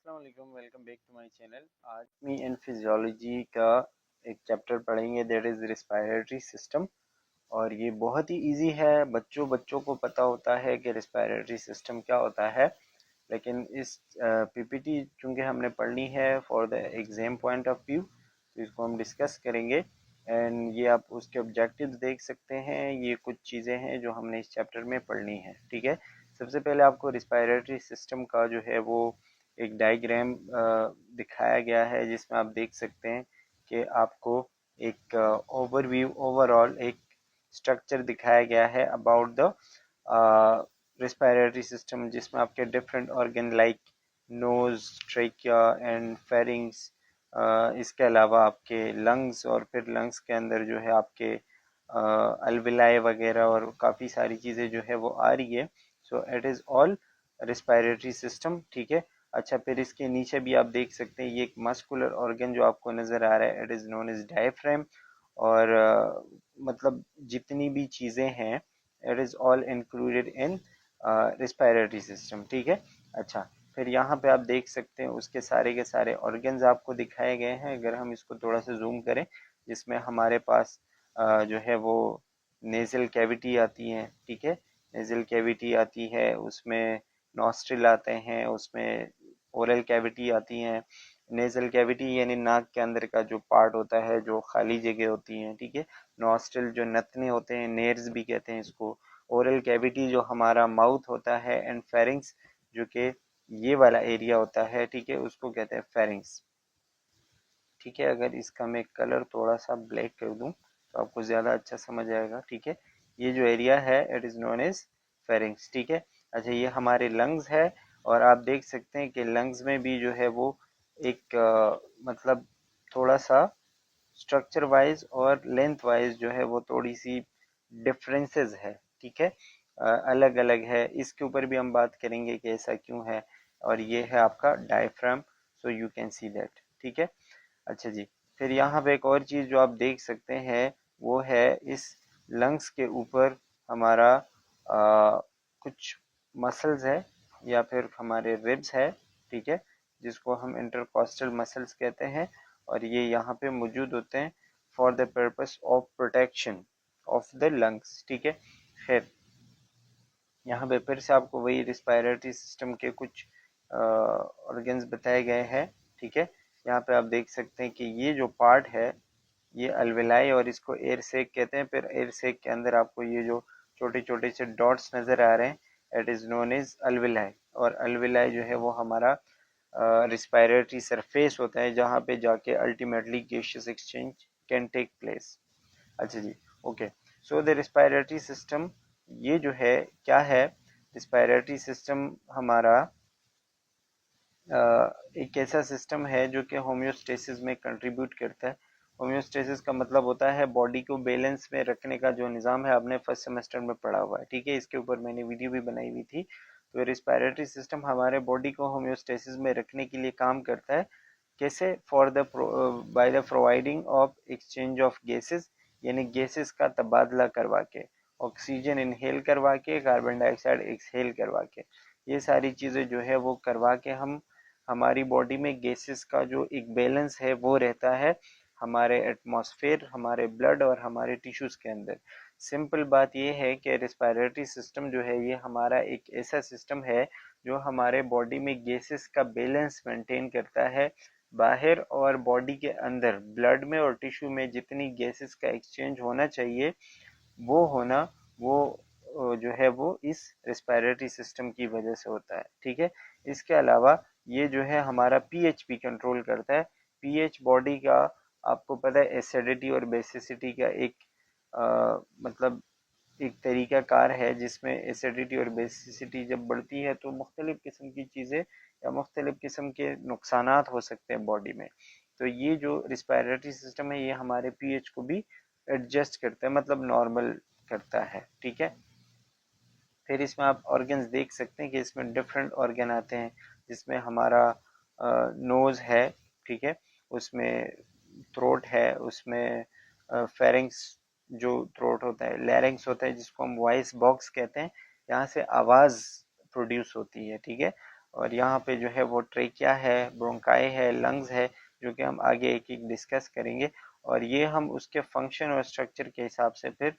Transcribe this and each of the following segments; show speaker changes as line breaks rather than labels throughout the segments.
अस्सलाम वालेकुम, welcome back to my channel. आज मी इन फिजियोलॉजी का एक चैप्टर पढ़ेंगे, दैट इज़ रिस्पायरेटरी सिस्टम। और ये बहुत ही इजी है, बच्चों को पता होता है कि रिस्पायरेटरी सिस्टम क्या होता है। लेकिन इस पीपीटी चूँकि हमने पढ़नी है for the exam point of view, तो इसको हम डिस्कस करेंगे। एंड ये आप उसके ऑब्जेक्टिव्स देख सकते हैं। ये कुछ चीज़ें हैं जो हमने इस चैप्टर में पढ़नी है, ठीक है। सबसे पहले आपको रिस्पायरेटरी सिस्टम का जो है वो एक डायग्राम दिखाया गया है, जिसमें आप देख सकते हैं कि आपको एक ओवरव्यू ओवरऑल एक स्ट्रक्चर दिखाया गया है अबाउट द रिस्पायरेटरी सिस्टम, जिसमें आपके different organ like nose, trachea and pharynx, इसके अलावा आपके लंग्स, और फिर लंग्स के अंदर जो है आपके अल्विलाई वगैरह और काफ़ी सारी चीज़ें जो है वो आ रही है। So it is all respiratory system, ठीक है। अच्छा, फिर इसके नीचे भी आप देख सकते हैं ये एक मस्कुलर ऑर्गन जो आपको नज़र आ रहा है, it is known as diaphragm. और मतलब जितनी भी चीज़ें हैं it is all included in respiratory system, ठीक है। अच्छा, फिर यहाँ पे आप देख सकते हैं उसके सारे के सारे ऑर्गन्स आपको दिखाए गए हैं। अगर हम इसको थोड़ा सा जूम करें, जिसमें हमारे पास जो है वो नेज़ल कैविटी आती है, ठीक है। नेज़ल कैविटी आती है, उसमें नॉस्ट्रिल आते हैं, उसमें ओरल कैविटी आती हैं। नेज़ल कैविटी यानी नाक के अंदर का जो पार्ट होता है, जो खाली जगह होती है, ठीक है। नॉस्ट्रिल जो नथने होते हैं, नेर्स भी कहते हैं इसको। ओरल कैविटी जो हमारा माउथ होता है, एंड फेरिंग्स जो कि ये वाला एरिया होता है, ठीक है, उसको कहते हैं फेरिंग्स, ठीक है। अगर इसका मैं कलर थोड़ा सा ब्लैक कर दूं तो आपको ज़्यादा अच्छा समझ आएगा, ठीक है। ये जो एरिया है it is known as pharynx, ठीक है। अच्छा, ये हमारे लंग्स है, और आप देख सकते हैं कि लंग्स में भी जो है वो एक मतलब थोड़ा सा स्ट्रक्चर वाइज और लेंथ वाइज जो है वो थोड़ी सी डिफरेंसेस है, ठीक है। अलग अलग है। इसके ऊपर भी हम बात करेंगे कि ऐसा क्यों है। और ये है आपका diaphragm, so you can see that, ठीक है। अच्छा जी, फिर यहाँ पे एक और चीज़ जो आप देख सकते हैं वो है इस लंग्स के ऊपर हमारा कुछ मसल्स है, या फिर हमारे रिब्स है, ठीक है, जिसको हम इंटरकॉस्टल मसल्स कहते हैं। और ये यहाँ पे मौजूद होते हैं for the purpose of protection of the lungs, ठीक है। खैर, यहाँ पे फिर से आपको वही रिस्पायरेटरी सिस्टम के कुछ ऑर्गन्स बताए गए हैं, ठीक है। यहाँ पे आप देख सकते हैं कि ये जो पार्ट है ये अल्वेलाई, और इसको एयर सेक कहते हैं। फिर एयर सेक के अंदर आपको ये जो छोटे छोटे से डॉट्स नज़र आ रहे हैं, इट इज़ नोन एज अल्वेलाई। और अल्वेलाई जो है वो हमारा रिस्पायरेटरी सरफेस होता है, जहाँ पे जाके ultimately gaseous exchange can take place. अच्छा जी, okay. So the respiratory system ये जो है क्या है, रिस्पायरेटरी सिस्टम हमारा एक ऐसा सिस्टम है जो कि होम्योस्टेसिस में कंट्रीब्यूट करता है। होम्योस्टेसिस का मतलब होता है बॉडी को बैलेंस में रखने का जो निज़ाम है, आपने फर्स्ट सेमेस्टर में पढ़ा हुआ है, ठीक है। इसके ऊपर मैंने वीडियो भी बनाई हुई थी। तो रिस्पायरेटरी सिस्टम हमारे बॉडी को होम्योस्टेसिस में रखने के लिए काम करता है। कैसे? For the by the providing of exchange of gases, यानी गैसेस का तबादला करवा के, ऑक्सीजन इनहेल करवा के, कार्बन डाइऑक्साइड एक्सहेल करवा के, ये सारी चीज़ें जो है वो करवा के हम हमारी बॉडी में गैसेस का जो एक बैलेंस है वो रहता है हमारे एटमॉस्फेयर, हमारे ब्लड और हमारे टिश्यूज़ के अंदर। सिंपल बात ये है कि रिस्पायरेटरी सिस्टम जो है ये हमारा एक ऐसा सिस्टम है जो हमारे बॉडी में गैसेस का बैलेंस मेंटेन करता है। बाहर और बॉडी के अंदर ब्लड में और टिश्यू में जितनी गैसेस का एक्सचेंज होना चाहिए वो होना, वो जो है वो इस रिस्पायरेटरी सिस्टम की वजह से होता है, ठीक है। इसके अलावा ये जो है हमारा पीएच भी कंट्रोल करता है। पीएच बॉडी का आपको पता है एसिडिटी और बेसिसिटी का एक मतलब एक तरीका कार है, जिसमें एसिडिटी और बेसिसिटी जब बढ़ती है तो मुख्तलिफ़ किस्म की चीज़ें या मुख्तलिफ़ किस्म के नुकसानात हो सकते हैं बॉडी में। तो ये जो रिस्पायरेटरी सिस्टम है ये हमारे पीएच को भी एडजस्ट करता है, मतलब नॉर्मल करता है, ठीक है। फिर इसमें आप ऑर्गन्स देख सकते हैं कि इसमें डिफरेंट ऑर्गन आते हैं, जिसमें हमारा नोज़ है, ठीक है, उसमें थ्रोट है, उसमें फेरिंग्स जो थ्रोट होता है, लैरिंग्स होता है जिसको हम वॉइस बॉक्स कहते हैं, यहाँ से आवाज़ प्रोड्यूस होती है, ठीक है। और यहाँ पे जो है वो ट्रेकिया है, ब्रोंकाई है, लंग्स है, जो कि हम आगे एक एक डिस्कस करेंगे। और ये हम उसके फंक्शन और स्ट्रक्चर के हिसाब से फिर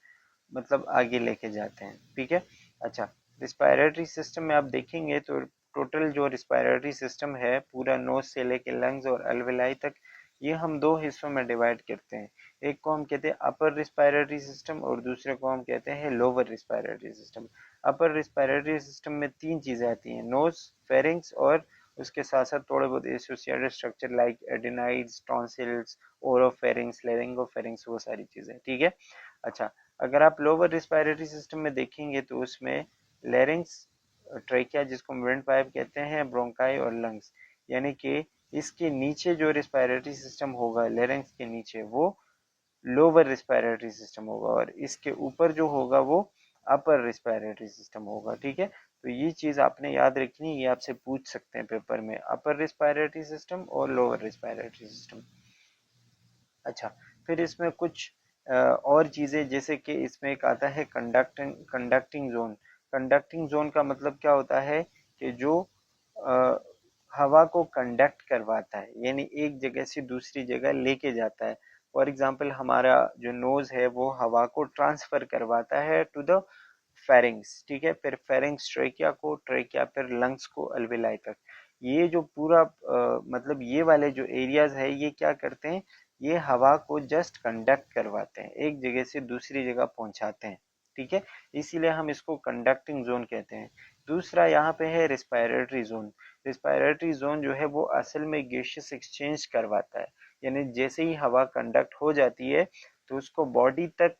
मतलब आगे लेके जाते हैं, ठीक है। अच्छा, रिस्पायरेटरी सिस्टम में आप देखेंगे तो टोटल जो रिस्पायरेटरी सिस्टम है पूरा नोज से लेके लंग्स और अल्वेलाई तक, ये हम दो हिस्सों में डिवाइड करते हैं। एक को हम कहते हैं अपर रिस्पायरेटरी सिस्टम और दूसरे को हम कहते हैं lower respiratory system. Upper respiratory system में तीन चीजें आती हैं, नोज, फेरिंग्स और उसके साथ साथ थोड़े बहुत associated structure like adenoids, tonsils, oropharynx, laryngopharynx, वो सारी चीजें, ठीक है। अच्छा, अगर आप लोअर रिस्पायरेटरी सिस्टम में देखेंगे तो उसमें लेरिंग्स, ट्रेकिया जिसको विंड पाइप कहते हैं, ब्रोंकाई और लंग्स, यानी कि इसके नीचे जो रिस्पायरेटरी सिस्टम होगा लेरिंग्स के नीचे, वो लोअर रिस्पायरेटरी सिस्टम होगा, और इसके ऊपर जो होगा वो अपर रिस्पायरेटरी सिस्टम होगा, ठीक है। तो ये चीज आपने याद रखनी है, ये आपसे पूछ सकते हैं पेपर में, अपर रिस्पायरेटरी सिस्टम और लोअर रिस्पायरेटरी सिस्टम। अच्छा, फिर इसमें कुछ और चीजें, जैसे कि इसमें एक आता है कंडक्टिंग जोन। कंडक्टिंग जोन का मतलब क्या होता है कि जो अ, हवा को कंडक्ट करवाता है, यानी एक जगह से दूसरी जगह लेके जाता है। फॉर एग्जाम्पल हमारा जो नोज है वो हवा को ट्रांसफर करवाता है टू द फेरिंग्स, ठीक है, फिर फेरिंग्स ट्रेकिया को, ट्रेकिया फिर लंग्स को, अल्वेलाई तक। ये जो पूरा मतलब ये वाले जो एरियाज है ये क्या करते हैं, ये हवा को जस्ट कंडक्ट करवाते हैं, एक जगह से दूसरी जगह पहुंचाते हैं, ठीक है। इसीलिए हम इसको कंडक्टिंग जोन कहते हैं। दूसरा यहाँ पे है रिस्पायरेटरी जोन। रिस्पायरेटरी जोन जो है वो असल में गैसियस एक्सचेंज करवाता है, यानी जैसे ही हवा कंडक्ट हो जाती है तो उसको बॉडी तक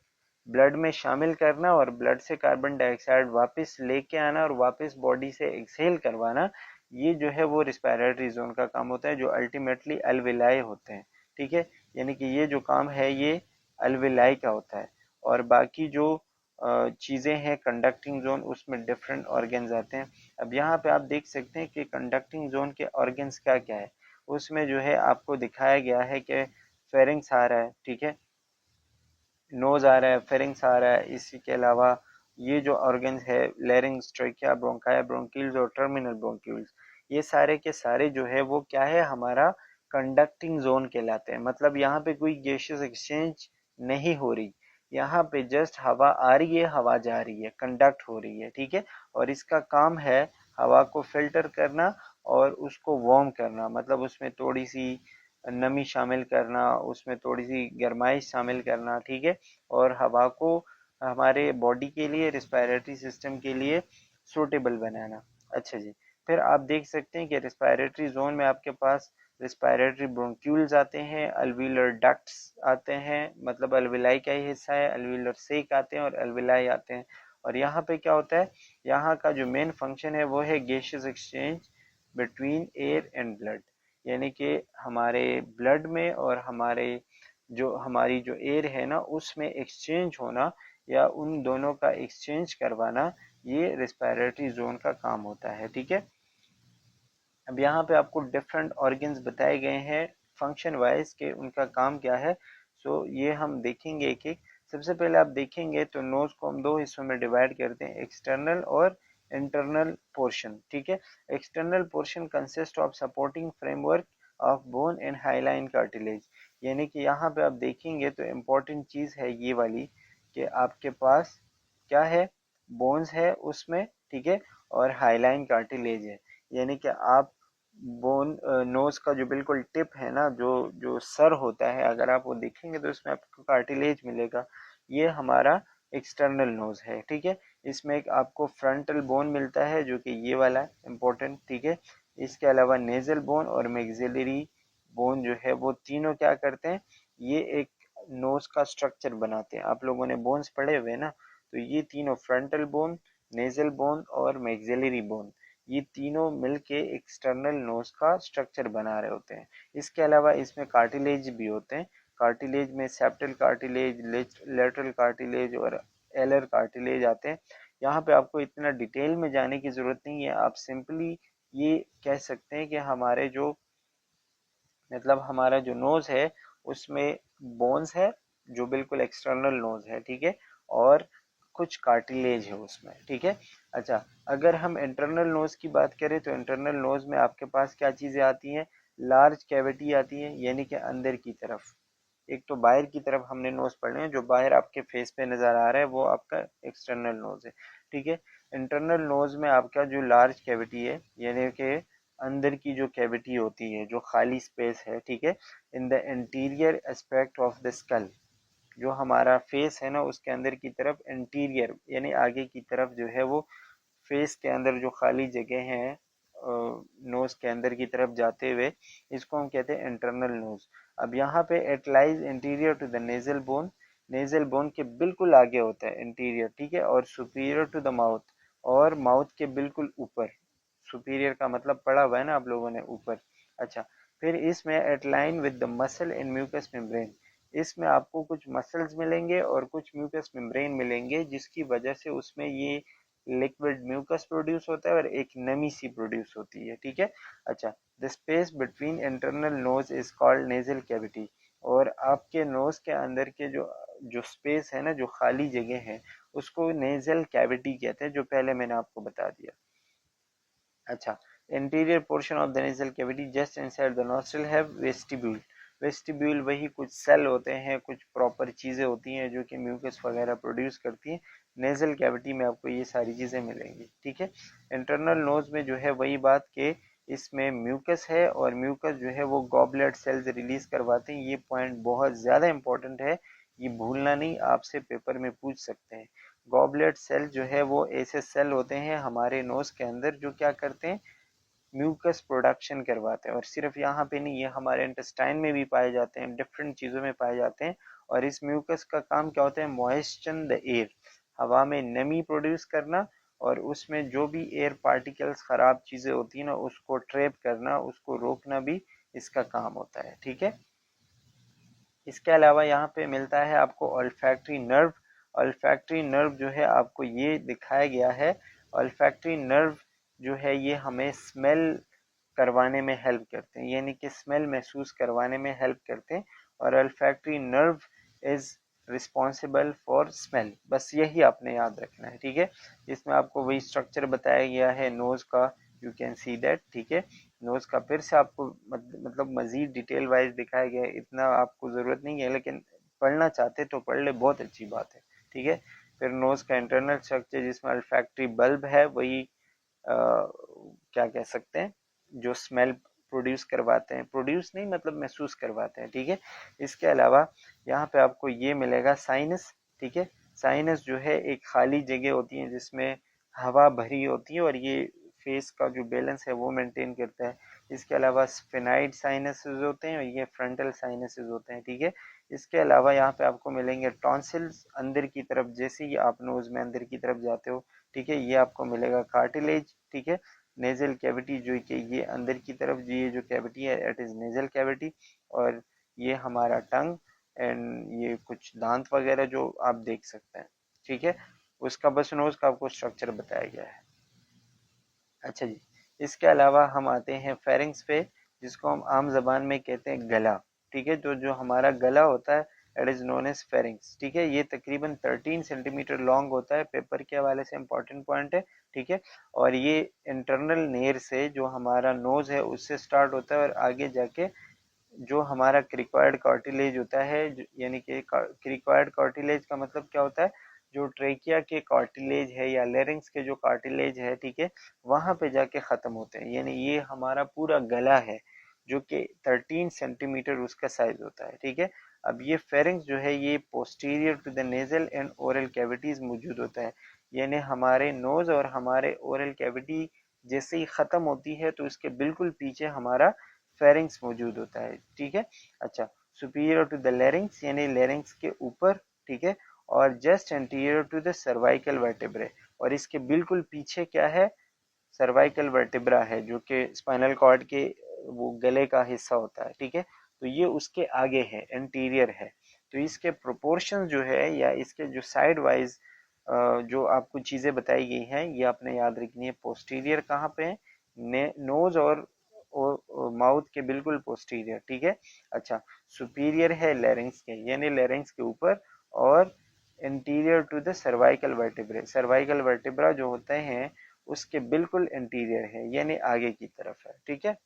ब्लड में शामिल करना और ब्लड से कार्बन डाइऑक्साइड वापस लेके आना और वापस बॉडी से एक्सहेल करवाना, ये जो है वो रिस्पायरेटरी जोन का काम होता है, जो अल्टीमेटली अल्वेलाई होते हैं, ठीक है। यानी कि ये जो काम है ये अल्वेलाई का होता है। और बाकी जो चीज़ें हैं कंडक्टिंग जोन, उसमें डिफरेंट ऑर्गन्स आते हैं। अब यहाँ पे आप देख सकते हैं कि कंडक्टिंग जोन के ऑर्गन्स क्या क्या है। उसमें जो है आपको दिखाया गया है कि फेरिंग्स आ रहा है, ठीक है, नोज आ रहा है, फेरिंग्स आ रहा है, इसी के अलावा ये जो ऑर्गन्स है लेरिंग्स, ट्रेकिया, ब्रोंकाया, ब्रोंकील्स और टर्मिनल ब्रोंक्यूल्स, ये सारे के सारे जो है वो क्या है, हमारा कंडक्टिंग जोन कहलाते हैं। मतलब यहाँ पे कोई गैसियस एक्सचेंज नहीं हो रही, यहाँ पे जस्ट हवा आ रही है, हवा जा रही है, कंडक्ट हो रही है, ठीक है। और इसका काम है हवा को फिल्टर करना और उसको वार्म करना, मतलब उसमें थोड़ी सी नमी शामिल करना, उसमें थोड़ी सी गर्माइश शामिल करना, ठीक है, और हवा को हमारे बॉडी के लिए, रिस्पायरेटरी सिस्टम के लिए सूटेबल बनाना। अच्छा जी, फिर आप देख सकते हैं कि रिस्पायरेटरी जोन में आपके पास रिस्पायरेटरी ब्रोंक्यूल्स आते हैं, अल्वीलर डक्ट्स आते हैं, मतलब अल्विलाई का ही हिस्सा है, अल्वीलर सेक आते हैं और अल्विलाई आते हैं। और यहाँ पे क्या होता है, यहाँ का जो मेन फंक्शन है वो है gaseous exchange between air and blood, यानी कि हमारे ब्लड में और हमारी जो एयर है ना उसमें एक्सचेंज होना, या उन दोनों का एक्सचेंज करवाना, ये रिस्पायरेटरी जोन का काम होता है, ठीक है। अब यहाँ पे आपको डिफरेंट ऑर्गन्स बताए गए हैं फंक्शन वाइज के उनका काम क्या है। सो ये हम देखेंगे एक एक। सबसे पहले आप देखेंगे तो नोज को हम दो हिस्सों में डिवाइड करते हैं, एक्सटर्नल और इंटरनल पोर्शन, ठीक है। External portion consist of supporting framework of bone and highline cartilage, यानी कि यहाँ पे आप देखेंगे तो इम्पोर्टेंट चीज है ये वाली कि आपके पास क्या है, बोन्स है उसमें, ठीक है, और हाईलाइन कार्टिलेज है। यानी कि आप बोन नोज का जो बिल्कुल टिप है ना, जो जो सर होता है, अगर आप वो देखेंगे तो इसमें आपको कार्टिलेज मिलेगा, ये हमारा एक्सटर्नल नोज है, ठीक है। इसमें एक आपको फ्रंटल बोन मिलता है जो कि ये वाला इम्पोर्टेंट, ठीक है। इसके अलावा नेजल बोन और मैक्सिलरी बोन जो है वो तीनों क्या करते हैं, ये एक नोज का स्ट्रक्चर बनाते हैं। आप लोगों ने बोन्स पढ़े हुए ना, तो ये तीनों फ्रंटल बोन, नेजल बोन और मैक्सिलरी बोन, ये तीनों मिलके एक्सटर्नल नोज का स्ट्रक्चर बना रहे होते हैं। इसके अलावा इसमें कार्टिलेज भी होते हैं। कार्टिलेज में सेप्टल कार्टिलेज, लेटरल कार्टिलेज और एलर कार्टिलेज आते हैं। यहाँ पे आपको इतना डिटेल में जाने की जरूरत नहीं है, आप सिंपली ये कह सकते हैं कि हमारे जो मतलब हमारा जो नोज है उसमें बोन्स है जो बिल्कुल एक्सटर्नल नोज है, ठीक है, और कुछ कार्टिलेज है उसमें, ठीक है। अच्छा, अगर हम इंटरनल नोज की बात करें तो इंटरनल नोज में आपके पास क्या चीजें आती हैं, लार्ज कैविटी आती है, यानी कि अंदर की तरफ। एक तो बाहर की तरफ हमने नोज पढ़ने हैं, जो बाहर आपके फेस पे नजर आ रहा है वो आपका एक्सटर्नल नोज है, ठीक है। इंटरनल नोज में आपका जो लार्ज कैविटी है, यानी कि अंदर की जो कैविटी होती है, जो खाली स्पेस है, ठीक है, in the interior aspect of the skull, जो हमारा फेस है ना उसके अंदर की तरफ इंटीरियर यानी आगे की तरफ जो है वो फेस के अंदर जो खाली जगह है नोज के अंदर की तरफ जाते हुए, इसको हम कहते हैं इंटरनल नोज। अब यहाँ पे it lies interior to the nasal bone, nasal bone के बिल्कुल आगे होता है इंटीरियर, ठीक है, और सुपीरियर टू द माउथ, और माउथ के बिल्कुल ऊपर। सुपीरियर का मतलब पढ़ा हुआ है ना आप लोगों ने, ऊपर। अच्छा, फिर इसमें it line with the muscle in mucous membrane, इसमें आपको कुछ मसल्स मिलेंगे और कुछ म्यूकस मेम्ब्रेन मिलेंगे, जिसकी वजह से उसमें ये लिक्विड म्यूकस प्रोड्यूस होता है और एक नमी सी प्रोड्यूस होती है, ठीक है। अच्छा, the space between internal nose is called nasal cavity, और आपके नोज के अंदर के जो जो स्पेस है ना, जो खाली जगह है, उसको नेजल कैविटी कहते हैं, जो पहले मैंने आपको बता दिया। अच्छा, interior portion of the nasal cavity just inside the nostril have vestibule, vestibule वही कुछ सेल होते हैं, कुछ प्रॉपर चीज़ें होती हैं जो कि म्यूकस वगैरह प्रोड्यूस करती हैं। नेजल कैविटी में आपको ये सारी चीज़ें मिलेंगी, ठीक है। इंटरनल नोज में जो है वही बात कि इसमें म्यूकस है, और म्यूकस जो है वो गॉबलेट सेल्स रिलीज करवाते हैं। ये पॉइंट बहुत ज़्यादा इंपॉर्टेंट है, ये भूलना नहीं, आपसे पेपर में पूछ सकते हैं। गॉबलेट सेल जो है वो ऐसे सेल होते हैं हमारे नोज के अंदर जो क्या करते हैं, म्यूकस प्रोडक्शन करवाते हैं। और सिर्फ यहाँ पे नहीं, ये हमारे इंटेस्टाइन में भी पाए जाते हैं, डिफरेंट चीज़ों में पाए जाते हैं। और इस म्यूकस का काम क्या होता है, मॉइस्चर द एयर, हवा में नमी प्रोड्यूस करना, और उसमें जो भी एयर पार्टिकल्स खराब चीज़ें होती हैं ना उसको ट्रैप करना, उसको रोकना भी इसका काम होता है, ठीक है। इसके अलावा यहाँ पे मिलता है आपको ऑल्फैक्टरी नर्व। ऑल्फैक्टरी नर्व जो है आपको ये दिखाया गया है, ऑल्फैक्टरी नर्व जो है ये हमें स्मेल करवाने में हेल्प करते हैं, यानी कि स्मेल महसूस करवाने में हेल्प करते हैं। और olfactory nerve is responsible for smell, बस यही आपने याद रखना है, ठीक है। इसमें आपको वही स्ट्रक्चर बताया गया है नोज का, यू कैन सी दैट, ठीक है। नोज का फिर से आपको मतलब मजीद डिटेल वाइज दिखाया गया है, इतना आपको ज़रूरत नहीं है, लेकिन पढ़ना चाहते तो पढ़ ले, बहुत अच्छी बात है, ठीक है। फिर नोज का इंटरनल स्ट्रक्चर जिसमें अल्फैक्टरी बल्ब है, वही क्या कह सकते हैं, जो स्मेल प्रोड्यूस करवाते हैं, प्रोड्यूस नहीं मतलब महसूस करवाते हैं, ठीक है। इसके अलावा यहाँ पे आपको ये मिलेगा साइनस, ठीक है। साइनस जो है एक खाली जगह होती है जिसमें हवा भरी होती है, और ये फेस का जो बैलेंस है वो मेंटेन करता है। इसके अलावा स्फेनाइड साइनसेस होते हैं और ये फ्रंटल साइनसेस होते हैं, ठीक है। इसके अलावा यहाँ पे आपको मिलेंगे टॉन्सिल्स अंदर की तरफ, जैसे ही आप नोज में अंदर की तरफ जाते हो, ठीक है, ये आपको मिलेगा कार्टिलेज, ठीक है। नेजल कैविटी जो कि ये अंदर की तरफ ये जो कैविटी है इट इज नेजल कैविटी, और ये हमारा टंग एंड ये कुछ दांत वगैरह जो आप देख सकते हैं, ठीक है। उसका बस नोज का आपको स्ट्रक्चर बताया गया है। अच्छा जी, इसके अलावा हम आते हैं फेरिंग्स पे, जिसको हम आम जबान में कहते हैं गला, ठीक है। जो जो हमारा गला होता है it is known as pharynx, ठीक है। ये तकरीबन 13 सेंटीमीटर लॉन्ग होता है, पेपर के हवाले से इंपॉर्टेंट पॉइंट है, ठीक है। और ये इंटरनल नेयर से जो हमारा नोज है उससे स्टार्ट होता है, और आगे जाके जो हमारा क्रिक्वायर्ड कार्टिलेज होता है, यानी कि क्रिक्वायर्ड कार्टिलेज का मतलब क्या होता है, जो ट्रेकिया के कार्टिलेज है या लेरिंग्स के जो कार्टिलेज है, ठीक है, वहां पे जाके खत्म होते हैं। यानी ये हमारा पूरा गला है जो कि 13 सेंटीमीटर उसका साइज होता है, ठीक है। अब ये फेरिंग्स जो है ये posterior to the nasal and oral cavities मौजूद होता है, यानी हमारे नोज और हमारे ओरल कैविटी जैसे ही खत्म होती है तो इसके बिल्कुल पीछे हमारा फेरिंग्स मौजूद होता है, ठीक है। अच्छा, सुपीरियर टू द लेरिंग्स यानी लेरिंग्स के ऊपर, ठीक है, और just anterior to the cervical vertebrae, और इसके बिल्कुल पीछे क्या है, सर्वाइकल वर्टेब्रा है, जो कि स्पाइनल कॉर्ड के वो गले का हिस्सा होता है, ठीक है। तो ये उसके आगे है, एंटीरियर है। तो इसके प्रोपोर्शन जो है या इसके जो साइड वाइज जो आपको चीज़ें बताई गई हैं ये आपने याद रखनी है। पोस्टीरियर कहाँ पे है, नोज और माउथ के बिल्कुल पोस्टीरियर, ठीक है। अच्छा, सुपीरियर है लेरिंग्स के, यानी लेरिंग्स के ऊपर, और interior to the cervical vertebrae, cervical vertebra जो होते हैं उसके बिल्कुल इंटीरियर है, यानी आगे की तरफ है, ठीक है।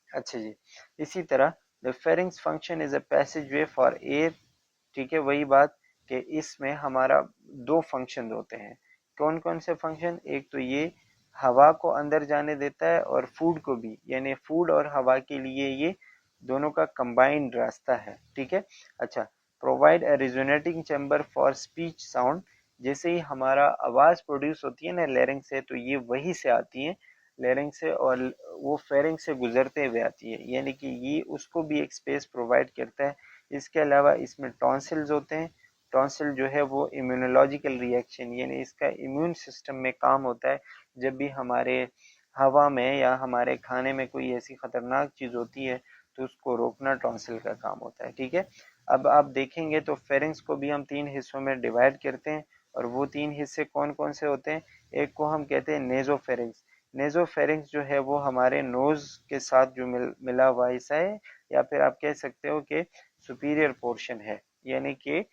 अच्छा जी, इसी तरह the pharynx function is a passage way for air, ठीक है, वही बात कि इसमें हमारा दो फंक्शन होते हैं। कौन कौन से फंक्शन? एक तो ये हवा को अंदर जाने देता है और फूड को भी, यानी फूड और हवा के लिए ये दोनों का कंबाइंड रास्ता है, ठीक है। अच्छा, provide a resonating chamber for speech sound, जैसे ही हमारा आवाज प्रोड्यूस होती है ना लेरिंग से, तो ये वही से आती है लेरिंग से, और वो फेरिंग से गुजरते हुए आती है, यानी कि ये उसको भी एक स्पेस प्रोवाइड करता है। इसके अलावा इसमें टॉन्सिल्स होते हैं। टॉन्सिल जो है वो इम्यूनोलॉजिकल रिएक्शन, यानी इसका इम्यून सिस्टम में काम होता है। जब भी हमारे हवा में या हमारे खाने में कोई ऐसी खतरनाक चीज होती है तो उसको रोकना टॉन्सिल का काम होता है, ठीक है। अब आप देखेंगे तो फेरिंग्स को भी हम तीन हिस्सों में डिवाइड करते हैं, और वो तीन हिस्से कौन कौन से होते हैं? एक को हम कहते हैं नेजोफेरिंग्स। नेजोफेरिंग्स जो है वो हमारे नोज के साथ जो मिला हुआ हिस्सा है, या फिर आप कह सकते हो कि सुपीरियर पोर्शन है, यानी कि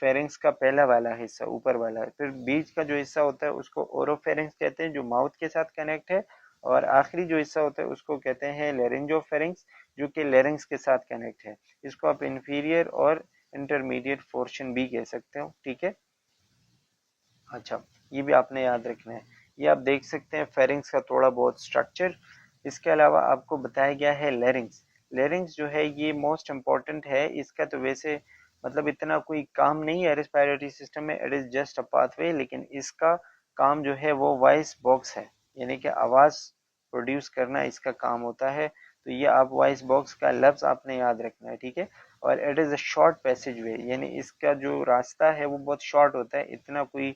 फेरिंग्स का पहला वाला हिस्सा ऊपर वाला है। फिर बीच का जो हिस्सा होता है उसको ओरोफेरिंग्स कहते हैं, जो माउथ के साथ कनेक्ट है, और आखिरी जो हिस्सा होता है उसको कहते हैं लेरेंजोफेरिंग्स, जो कि लेरिंग्स के साथ कनेक्ट है। इसको आप इंफीरियर और इंटरमीडिएट पोर्शन भी कह सकते हो, ठीक है। अच्छा, ये भी आपने याद रखना है। ये आप देख सकते हैं फेरिंग्स का थोड़ा बहुत स्ट्रक्चर। इसके अलावा आपको बताया गया है लेरिंग्स। लेरिंग्स जो है ये मोस्ट इम्पॉर्टेंट है। इसका तो वैसे मतलब इतना कोई काम नहीं है रेस्पिरेटरी सिस्टम में, it is just a pathway, लेकिन इसका काम जो है वो वॉइस बॉक्स है, यानी कि आवाज प्रोड्यूस करना इसका काम होता है। तो ये आप वॉइस बॉक्स का लफ्ज आपने याद रखना है, ठीक है। और it is a short passage वे, यानी इसका जो रास्ता है वो बहुत शॉर्ट होता है, इतना कोई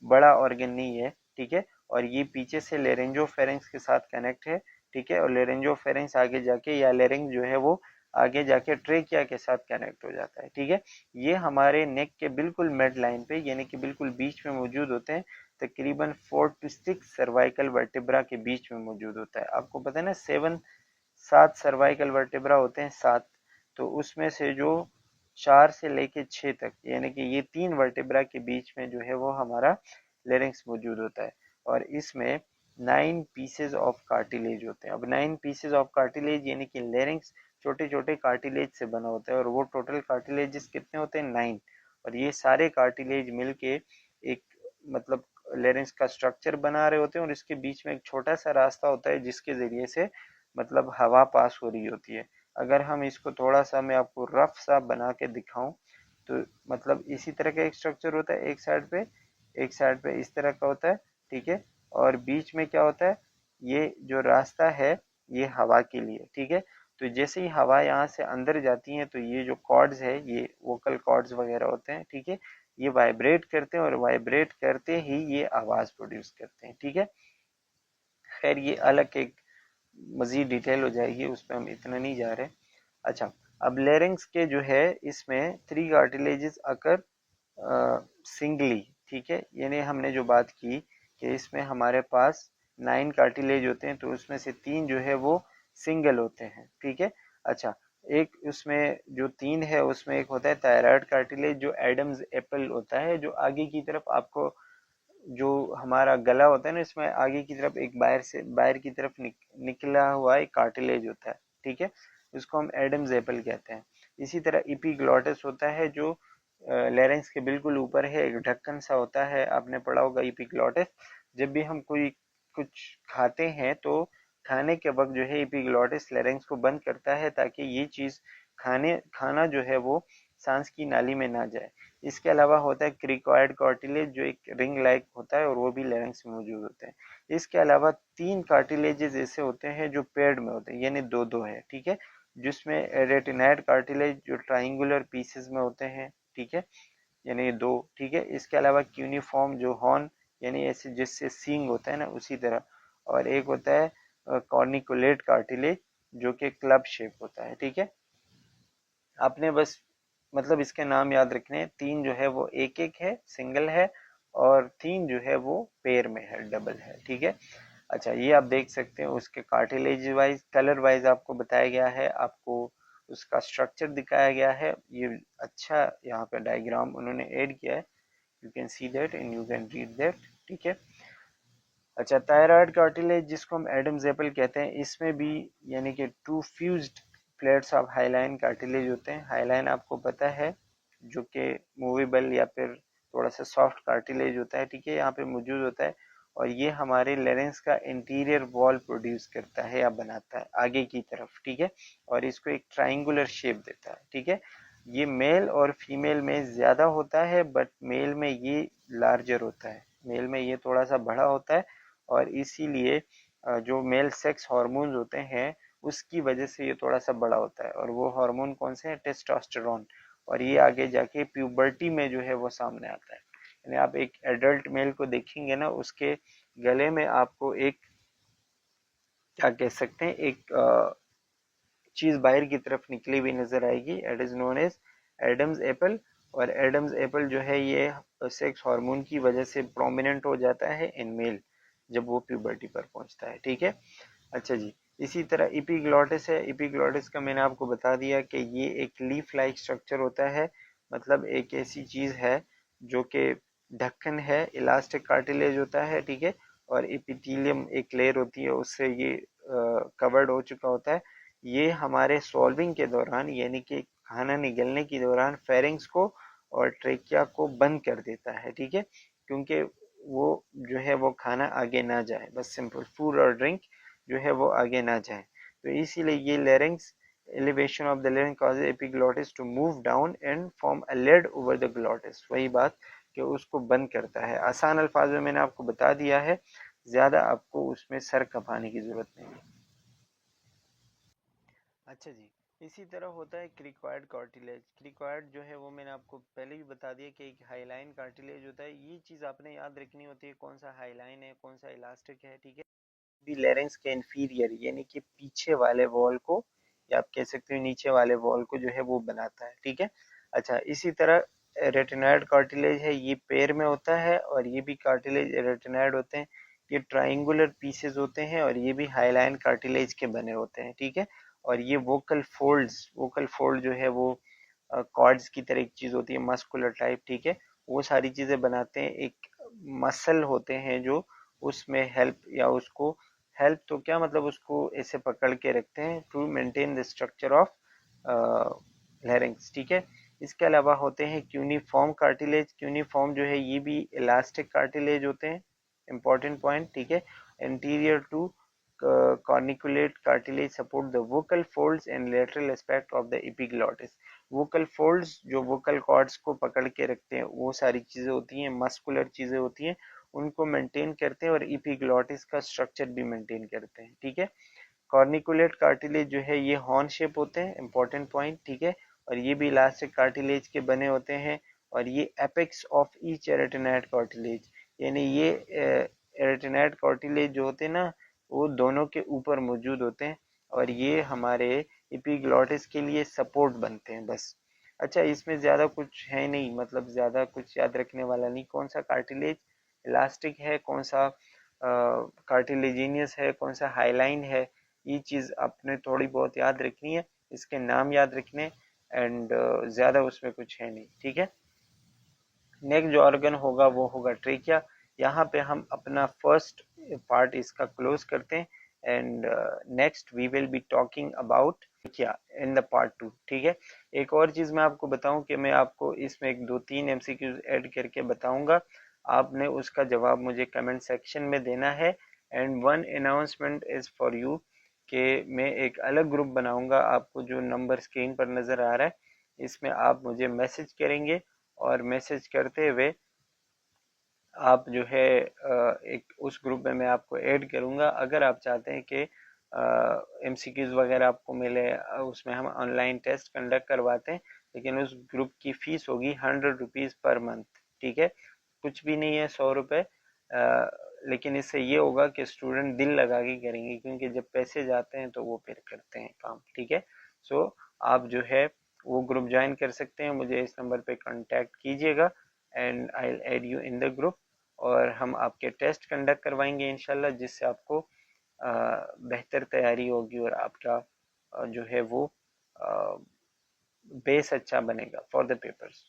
बड़ा ऑर्गन नहीं है, ठीक है। और ये पीछे से लेरेंजोफेरेंक्स के साथ कनेक्ट है, ठीक है। और लेरेंजोफेरेंक्स आगे जाके, या लेरिंग जो है वो आगे जाके ट्रेकिया के साथ कनेक्ट हो जाता है, ठीक है। ये हमारे नेक के बिल्कुल मिड लाइन पे, यानी कि बिल्कुल बीच में मौजूद होते हैं। तकरीबन 4 to 6 सर्वाइकल वर्टिब्रा के बीच में मौजूद होता है। आपको पता है ना, 7 सर्वाइकल वर्टिब्रा होते हैं, 7। तो उसमें से जो 4 से लेके 6 तक, यानी कि ये 3 वर्टिब्रा के बीच में जो है वो हमारा लेरिंक्स मौजूद होता है। और इसमें 9 पीसेज ऑफ कार्टिलेज होते हैं। अब 9 पीसेज ऑफ कार्टिलेज, यानी कि लेरिंक्स छोटे छोटे कार्टिलेज से बना होता है, और वो टोटल कार्टिलेजेस कितने होते हैं? 9। और ये सारे कार्टिलेज मिलके एक मतलब लेरिंक्स का स्ट्रक्चर बना रहे होते हैं, और इसके बीच में एक छोटा सा रास्ता होता है जिसके जरिए से मतलब हवा पास हो रही होती है। अगर हम इसको थोड़ा सा मैं आपको रफ सा बना के दिखाऊं, तो मतलब इसी तरह का एक स्ट्रक्चर होता है, एक साइड पे इस तरह का होता है, ठीक है। और बीच में क्या होता है? ये जो रास्ता है ये हवा के लिए, ठीक है। तो जैसे ही हवा यहाँ से अंदर जाती है तो ये जो कॉर्ड्स है, ये वोकल कॉर्ड्स वगैरह होते हैं, ठीक है, ये वाइब्रेट करते हैं, और वाइब्रेट करते ही ये आवाज प्रोड्यूस करते हैं, ठीक है। खैर ये अलग एक मजीद डिटेल हो जाएगी, उस पर हम इतना नहीं जा रहे। अच्छा, अब लेरिंग्स के जो है इसमें 3 कार्टिलेजेस अकर सिंगली, ठीक है। यानी हमने जो बात की कि इसमें हमारे पास 9 कार्टिलेज होते हैं, तो उसमें से 3 जो है वो सिंगल होते हैं, ठीक है। अच्छा, एक उसमें जो 3 है उसमें एक होता है थायराइड कार्टिलेज, जो एडम्स एप्पल होता है, जो आगे की तरफ आपको जो हमारा गला होता है ना, इसमें आगे की तरफ एक बाहर की तरफ निकला हुआ एक कार्टिलेज होता है, ठीक है। उसको हम एडम्स एप्पल कहते हैं। इसी तरह इपीग्लॉटिस होता है, जो लेरेंस के बिल्कुल ऊपर है, एक ढक्कन सा होता है, आपने पढ़ा होगा इपीग्लॉटिस। जब भी हम कोई कुछ खाते हैं तो खाने के वक्त जो है इपीग्लॉटिस लेरेंस को बंद करता है, ताकि ये चीज खाना जो है वो सांस की नाली में ना जाए। इसके अलावा होता है क्रिकॉइड कार्टिलेज, जो एक रिंग लाइक होता है, और वो भी लेरिंग्स में मौजूद होते हैं। इसके अलावा 3 कार्टिलेजेस ऐसे होते हैं जो पेड में होते हैं, यानी दो दो है, ठीक है। जिसमें रेटिनाइड कार्टिलेज जो ट्राइंगुलर पीसेस में होते हैं, ठीक है, यानी दो, ठीक है। इसके अलावा क्यूनिफॉर्म जो हॉर्न, यानी ऐसे जिससे सींग होता है ना उसी तरह। और एक होता है कॉर्निकुलेट कार्टिलेज, जो कि क्लब शेप होता है, ठीक है। आपने बस मतलब इसके नाम याद रखने हैं। 3 जो है वो एक एक है, सिंगल है, और 3 जो है वो पेयर में है, डबल है, ठीक है। अच्छा, ये आप देख सकते हैं उसके कार्टिलेज वाइज, कलर वाइज आपको बताया गया है। आपको उसका स्ट्रक्चर दिखाया गया है। ये अच्छा यहाँ पे डायग्राम उन्होंने ऐड किया है, you can see that and you can read that, ठीक है। अच्छा, थायराइड कार्टिलेज जिसको हम एडम्स एपल कहते हैं, इसमें भी यानी कि two fused plates of hyaline cartilage होते हैं। हाइलाइन आपको पता है जो कि मूवेबल या फिर थोड़ा सा सॉफ्ट कार्टिलेज होता है, ठीक है, यहाँ पे मौजूद होता है। और ये हमारे लेरेंस का इंटीरियर वॉल प्रोड्यूस करता है या बनाता है आगे की तरफ, ठीक है, और इसको एक ट्राइंगुलर शेप देता है, ठीक है। ये मेल और फीमेल में ज्यादा होता है, बट मेल में ये लार्जर होता है, मेल में ये थोड़ा सा बड़ा होता है, और इसीलिए जो मेल सेक्स हार्मोन्स होते हैं उसकी वजह से ये थोड़ा सा बड़ा होता है। और वो हार्मोन कौन से हैं? टेस्टोस्टेरोन। और ये आगे जाके प्यूबर्टी में जो है वो सामने आता है। यानी आप एक एडल्ट मेल को देखेंगे ना, उसके गले में आपको एक क्या कह सकते हैं, एक चीज बाहर की तरफ निकली हुई नजर आएगी, it is known as Adam's apple. और एडम्स एप्पल जो है ये सेक्स हार्मोन की वजह से प्रोमिनेंट हो जाता है इन मेल जब वो प्यूबर्टी पर पहुंचता है, ठीक है। अच्छा जी, इसी तरह इपीग्लॉटिस है। इपीग्लॉटिस का मैंने आपको बता दिया कि ये एक लीफ लाइक स्ट्रक्चर होता है, मतलब एक ऐसी चीज है जो कि ढक्कन है, इलास्टिक कार्टिलेज होता है, ठीक है, और एपिथेलियम एक लेयर होती है, उससे ये कवर्ड हो चुका होता है। ये हमारे सॉल्विंग के दौरान यानी कि खाना निगलने के दौरान फेरिंग्स को और ट्रेकिया को बंद कर देता है, ठीक है, क्योंकि वो जो है वो खाना आगे ना जाए, बस सिंपल फूड और ड्रिंक जो है वो आगे ना जाए। तो इसीलिए ये larynx elevation of the larynx causes epiglottis to move down and form a lid over the glottis, वही बात कि उसको बंद करता है। आसान अल्फाज में मैंने आपको बता दिया है, ज्यादा आपको उसमें सर खपाने की जरूरत नहीं है। अच्छा जी, इसी तरह होता है क्रिकॉइड कार्टिलेज। क्रिकॉइड जो है वो मैंने आपको पहले भी बता दिया कि एक हाईलाइन कार्टिलेज होता है। ये चीज आपने याद रखनी होती है, कौन सा हाईलाइन है कौन सा इलास्टिक है, ठीक है। भी लेरेंस के इंफीरियर यानी कि पीछे वाले वॉल को, या आप कह सकते हो नीचे वाले वॉल को जो है वो बनाता है, ठीक है। अच्छा, इसी तरह रेटिनॉइड कार्टिलेज है, ये पैर में होता है, और ये भी कार्टिलेज रेटिनॉइड होते हैं। ये ट्राइंगुलर पीसेस होते हैं और ये भी हाईलाइन कार्टिलेज के बने होते हैं, ठीक है। और ये वोकल फोल्ड जो है वो कॉर्ड्स की तरह एक चीज होती है, मस्कुलर टाइप, ठीक है, वो सारी चीजें बनाते हैं। एक मसल होते हैं जो उसमें हेल्प, या उसको हेल्प तो क्या मतलब, उसको ऐसे पकड़ के रखते हैं to maintain the structure of larynx, ठीक है। इसके अलावा होते हैं क्यूनिफॉर्म कार्टिलेज। क्यूनिफॉर्म जो है ये भी इलास्टिक कार्टिलेज होते हैं, इंपॉर्टेंट पॉइंट, ठीक है। Interior to corniculate cartilage support the vocal folds and lateral aspect of the epiglottis। vocal folds जो vocal cords को पकड़ के रखते हैं, वो सारी चीजें होती हैं, मस्कुलर चीजें होती हैं, उनको मेंटेन करते हैं, और epiglottis का स्ट्रक्चर भी मेंटेन करते हैं, ठीक है। कॉर्निकुलेट कार्टिलेज जो है ये हॉर्न शेप होते हैं, इंपॉर्टेंट पॉइंट, ठीक है, और ये भी इलास्टिक कार्टिलेज के बने होते हैं। और ये एपेक्स ऑफ ईच एरेटिनाइड कार्टिलेज, यानी ये एरेटिनाइड कार्टिलेज जो होते हैं ना, वो दोनों के ऊपर मौजूद होते हैं, और ये हमारे एपिग्लॉटिस के लिए सपोर्ट बनते हैं, बस। अच्छा, इसमें ज्यादा कुछ है नहीं, मतलब ज्यादा कुछ याद रखने वाला नहीं, कौन सा कार्टिलेज इलास्टिक है, कौन सा कार्टिलेजिनियस है, कौन सा हाईलाइन है, ये चीज आपने थोड़ी बहुत याद रखनी है, इसके नाम याद रखने, एंड ज्यादा उसमें कुछ है नहीं, ठीक है। नेक्स्ट जो ऑर्गन होगा वो होगा ट्रेकिया। यहाँ पे हम अपना फर्स्ट पार्ट इसका क्लोज करते हैं, and next we will be talking about trachea in the part 2, ठीक है। एक और चीज मैं आपको बताऊं कि मैं आपको इसमें एक दो तीन एमसीक्यूज ऐड करके बताऊंगा, आपने उसका जवाब मुझे कमेंट सेक्शन में देना है। And one announcement is for you कि मैं एक अलग ग्रुप बनाऊंगा, आपको जो नंबर स्क्रीन पर नजर आ रहा है इसमें आप मुझे मैसेज करेंगे, और मैसेज करते हुए आप जो है एक उस ग्रुप में मैं आपको ऐड करूंगा। अगर आप चाहते हैं कि एमसीक्यूज वगैरह आपको मिले, उसमें हम ऑनलाइन टेस्ट कंडक्ट करवाते हैं, लेकिन उस ग्रुप की फीस होगी 100 रुपीज पर मंथ, ठीक है, कुछ भी नहीं है, 100 रुपये। लेकिन इससे ये होगा कि स्टूडेंट दिल लगा के करेंगे, क्योंकि जब पैसे जाते हैं तो वो फिर करते हैं काम, ठीक है। सो आप जो है वो ग्रुप ज्वाइन कर सकते हैं, मुझे इस नंबर पे कांटेक्ट कीजिएगा, and I will add you in the group. और हम आपके टेस्ट कंडक्ट करवाएंगे इंशाल्लाह, जिससे आपको बेहतर तैयारी होगी, और आपका जो है वो बेस अच्छा बनेगा फॉर द पेपर्स।